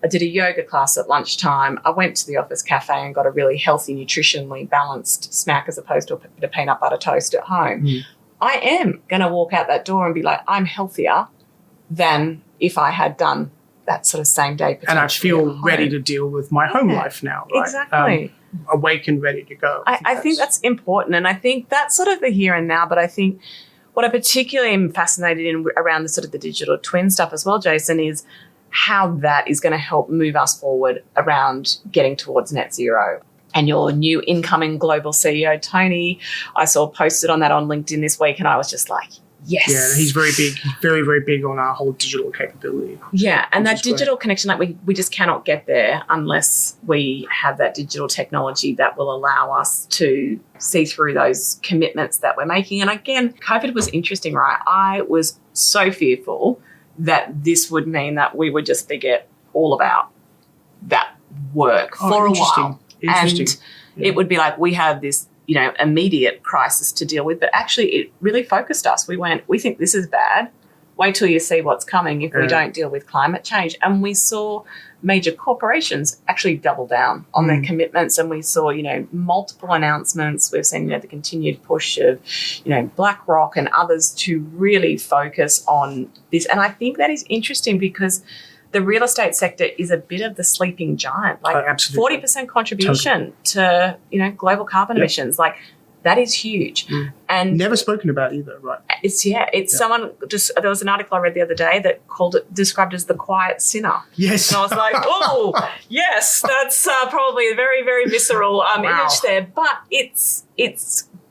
I did a yoga class at lunchtime. I went to the office cafe and got a really healthy, nutritionally balanced snack as opposed to a bit of peanut butter toast at home. I am going to walk out that door and be like, I'm healthier than if I had done that sort of same day. And I feel ready to deal with my home life now. Right? Exactly. Awake and ready to go. I think that's important. And I think that's sort of the here and now. But I think what I particularly am fascinated in around the sort of the digital twin stuff as well, Jason, is how that is going to help move us forward around getting towards net zero. And your new incoming global CEO, Tony, I saw posted on that on LinkedIn this week, and I was just like, yes. Yeah, he's very big, very, very big on our whole digital capability. Yeah, and that digital connection, like we just cannot get there unless we have that digital technology that will allow us to see through those commitments that we're making. And again, COVID was interesting, right? I was so fearful that this would mean that we would just forget all about that work for a while. And it would be like we have this, immediate crisis to deal with. But actually it really focused us. We think this is bad. Wait till you see what's coming if we don't deal with climate change. And we saw major corporations actually double down on their commitments. And we saw, multiple announcements. We've seen, the continued push of, BlackRock and others to really focus on this. And I think that is interesting because the real estate sector is a bit of the sleeping giant, like 40% contribution to, global carbon emissions. Like that is huge. And never spoken about either, right? Someone there was an article I read the other day that described as the quiet sinner. Yes. And I was like, oh, yes, that's probably a very, very visceral image there. But it's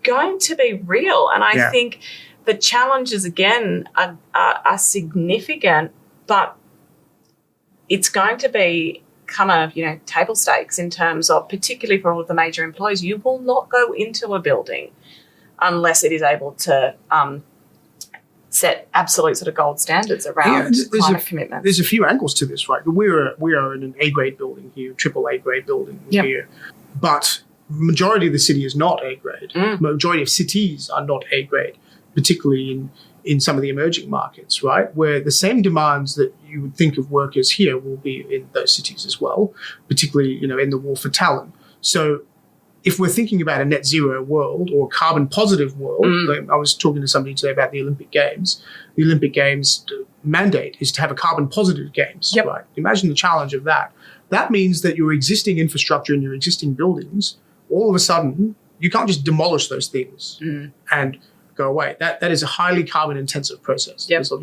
going to be real. And I think the challenges, again, are significant, but it's going to be kind of, table stakes in terms of, particularly for all of the major employers, you will not go into a building unless it is able to set absolute sort of gold standards around climate commitments. There's a few angles to this, right? We are in an A-grade building here, triple A-grade building here, but majority of the city is not A-grade. Majority of cities are not A-grade, particularly in some of the emerging markets, right, where the same demands that you would think of workers here will be in those cities as well, particularly, in the war for talent. So if we're thinking about a net zero world or a carbon positive world, like I was talking to somebody today about the Olympic Games. The Olympic Games mandate is to have a carbon positive games, right? Imagine the challenge of that. That means that your existing infrastructure and your existing buildings, all of a sudden, you can't just demolish those things and go away. That is a highly carbon intensive process. So,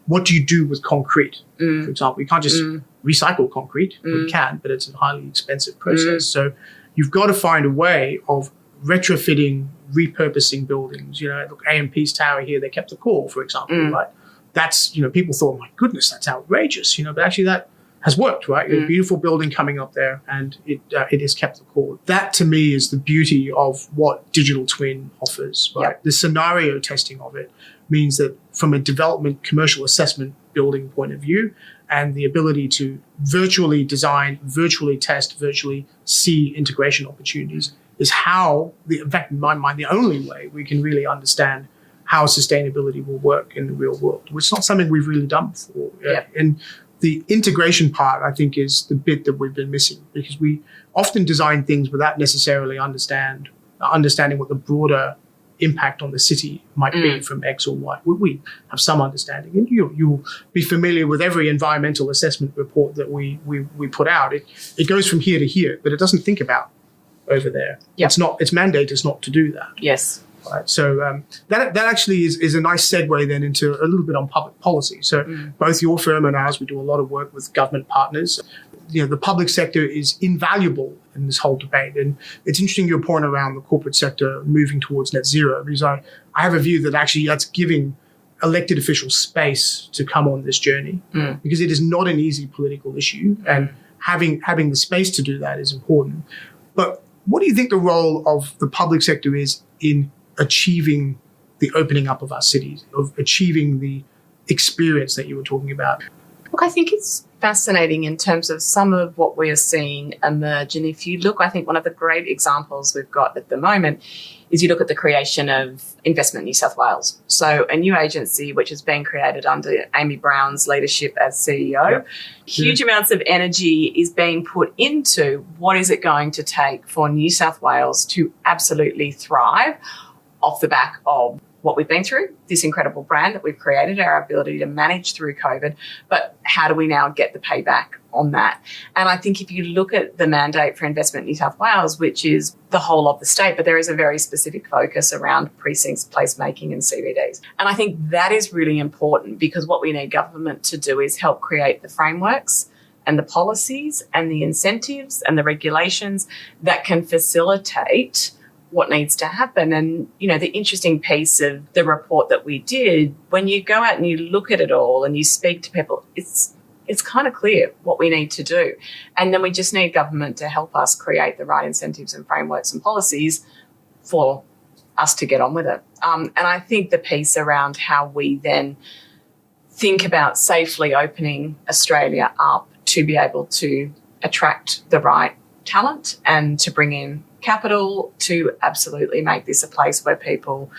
what do you do with concrete, for example? You can't just recycle concrete. You can, but it's a highly expensive process. So you've got to find a way of retrofitting, repurposing buildings. Look, AMP's tower here, they kept the core, for example, right? That's, people thought, my goodness, that's outrageous, but actually that has worked, right? A beautiful building coming up there, and it has kept the core. That, to me, is the beauty of what digital twin offers, right? The scenario testing of it means that from a development, commercial assessment building point of view, and the ability to virtually design, virtually test, virtually see integration opportunities is how, in fact, in my mind, the only way we can really understand how sustainability will work in the real world. It's not something we've really done before. And the integration part, I think, is the bit that we've been missing, because we often design things without necessarily understanding what the broader impact on the city might be from X or Y. We have some understanding, and you'll be familiar with every environmental assessment report that we put out. It goes from here to here, but it doesn't think about over there. Its mandate is not to do that. Yes. Right. So that actually is a nice segue then into a little bit on public policy. So both your firm and ours, we do a lot of work with government partners. The public sector is invaluable in this whole debate. And it's interesting your point around the corporate sector moving towards net zero, because I have a view that actually that's giving elected officials space to come on this journey, because it is not an easy political issue, and having the space to do that is important. But what do you think the role of the public sector is in achieving the opening up of our cities, of achieving the experience that you were talking about? Look, I think it's fascinating in terms of some of what we are seeing emerge. And if you look, I think one of the great examples we've got at the moment is you look at the creation of Investment New South Wales. So a new agency which has been created under Amy Brown's leadership as CEO. Yep. Huge amounts of energy is being put into what is it going to take for New South Wales to absolutely thrive off the back of what we've been through, this incredible brand that we've created, our ability to manage through COVID, but how do we now get the payback on that? And I think if you look at the mandate for Investment New South Wales, which is the whole of the state, but there is a very specific focus around precincts, placemaking and CBDs. And I think that is really important because what we need government to do is help create the frameworks and the policies and the incentives and the regulations that can facilitate what needs to happen. And, you know, the interesting piece of the report that we did, when you go out and you look at it all and you speak to people, it's kind of clear what we need to do. And then we just need government to help us create the right incentives and frameworks and policies for us to get on with it. And I think the piece around how we then think about safely opening Australia up to be able to attract the right talent and to bring in capital to absolutely make this a place where people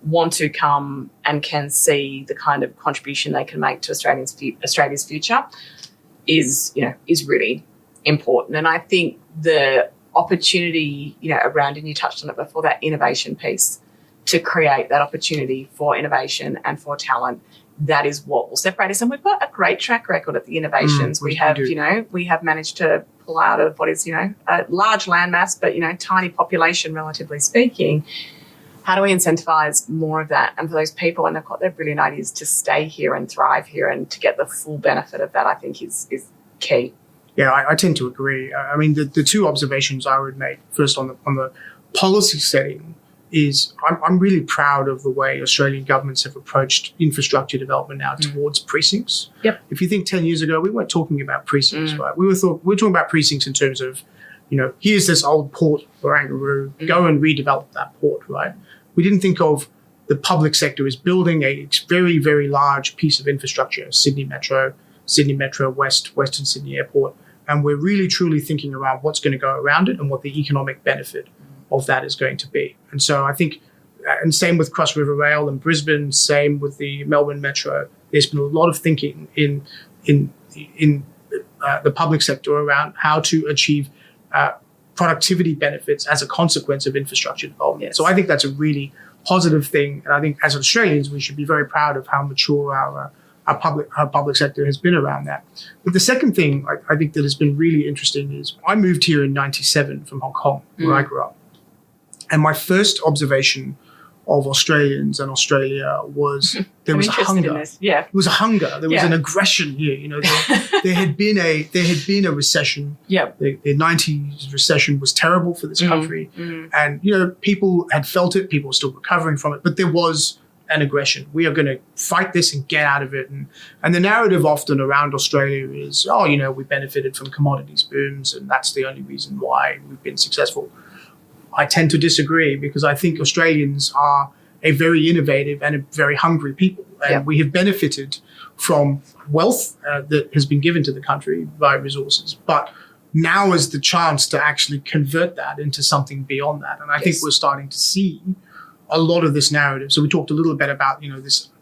want to come and can see the kind of contribution they can make to Australia's future is really important. And I think the opportunity, around, and you touched on it before, that innovation piece, to create that opportunity for innovation and for talent, that is what will separate us. And we've got a great track record at the innovations. We have managed to pull out of what is, a large landmass, but, tiny population, relatively speaking. How do we incentivise more of that? And for those people, and they've got their brilliant ideas, to stay here and thrive here and to get the full benefit of that, I think is key. Yeah, I tend to agree. I mean, the two observations I would make, first on the policy setting, is I'm really proud of the way Australian governments have approached infrastructure development now towards precincts. Yep. If you think 10 years ago, we weren't talking about precincts, right? We were talking about precincts in terms of, here's this old port, Barangaroo, go and redevelop that port, right? We didn't think of the public sector as building a very, very large piece of infrastructure, Sydney Metro West, Western Sydney Airport. And we're really, truly thinking around what's going to go around it and what the economic benefit of that is going to be. And so I think, and same with Cross River Rail in Brisbane, same with the Melbourne Metro, there's been a lot of thinking in the public sector around how to achieve productivity benefits as a consequence of infrastructure development. Yes. So I think that's a really positive thing. And I think as Australians, we should be very proud of how mature our public sector has been around that. But the second thing I think that has been really interesting is I moved here in 97 from Hong Kong, where I grew up. And my first observation of Australians and Australia was there was a hunger. Yeah. It was a hunger. There was an aggression here. There had been a recession. Yeah. The 90s recession was terrible for this country. And, people had felt it. People were still recovering from it. But there was an aggression. We are going to fight this and get out of it. And the narrative often around Australia is, we benefited from commodities booms and that's the only reason why we've been successful. I tend to disagree because I think Australians are a very innovative and a very hungry people. And we have benefited from wealth that has been given to the country by resources. But now is the chance to actually convert that into something beyond that. And I think we're starting to see a lot of this narrative. So we talked a little bit about,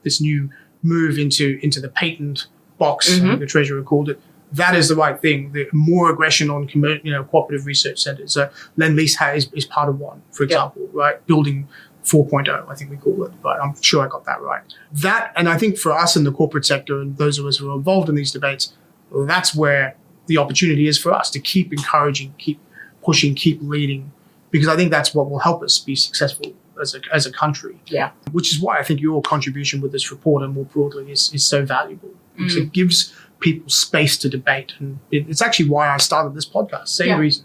this new move into the patent box, I think the Treasurer called it. That is the right thing. The more aggression on cooperative research centres. So Lend-Lease is part of one, for example, right? Building 4.0, I think we call it, but I'm sure I got that right. That, and I think for us in the corporate sector and those of us who are involved in these debates, that's where the opportunity is for us to keep encouraging, keep pushing, keep leading, because I think that's what will help us be successful as a country. Yeah. Which is why I think your contribution with this report and more broadly is so valuable, because it gives people space to debate. And it's actually why I started this podcast, same reason.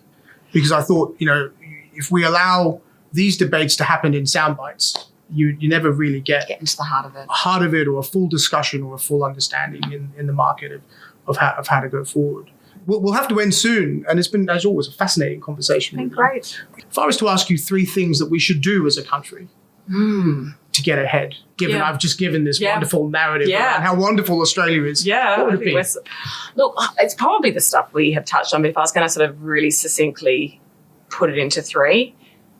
Because I thought, if we allow these debates to happen in sound bites, you never really get into the heart of it. Or a full discussion or a full understanding in the market of how to go forward. We'll have to end soon, and it's been, as always, a fascinating conversation. It's been great. If I was to ask you three things that we should do as a country, to get ahead, given Yeah. I've just given this Yeah. wonderful narrative Yeah. around how wonderful Australia is? What would it be? Look, it's probably the stuff we have touched on, but if I was going to sort of really succinctly put it into three,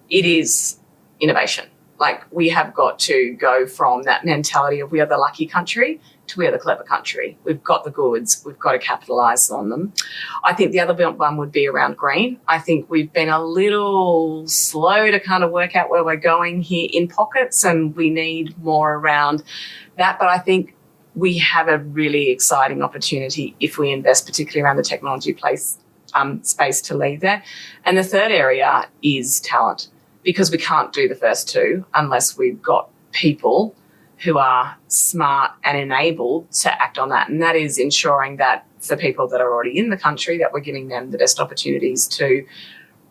it is innovation. Like, we have got to go from that mentality of we are the lucky country to we are the clever country. We've got the goods. We've got to capitalise on them. I think the other one would be around green. I think we've been a little slow to kind of work out where we're going here in pockets, and we need more around that. But I think we have a really exciting opportunity if we invest, particularly around the technology space, to lead there. And the third area is talent, because we can't do the first two unless we've got people who are smart and enabled to act on that. And that is ensuring that for people that are already in the country, that we're giving them the best opportunities to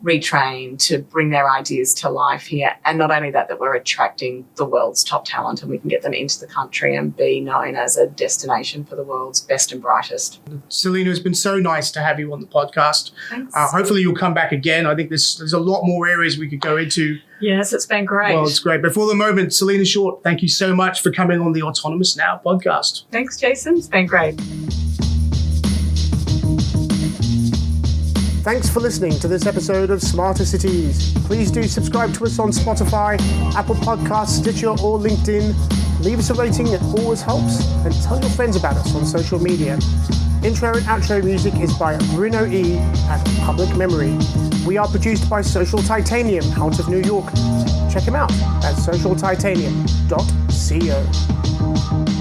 retrain, to bring their ideas to life here. And not only that, that we're attracting the world's top talent and we can get them into the country and be known as a destination for the world's best and brightest. Selina, it's been so nice to have you on the podcast. Thanks. Hopefully you'll come back again. I think there's a lot more areas we could go into. Yes, it's been great. Well, it's great. But for the moment, Selina Short, thank you so much for coming on the Autonomous Now podcast. Thanks, Jason. It's been great. Thanks for listening to this episode of Smarter Cities. Please do subscribe to us on Spotify, Apple Podcasts, Stitcher or LinkedIn. Leave us a rating, it always helps. And tell your friends about us on social media. Intro and outro music is by Bruno E. at Public Memory. We are produced by Social Titanium out of New York. Check him out at socialtitanium.co.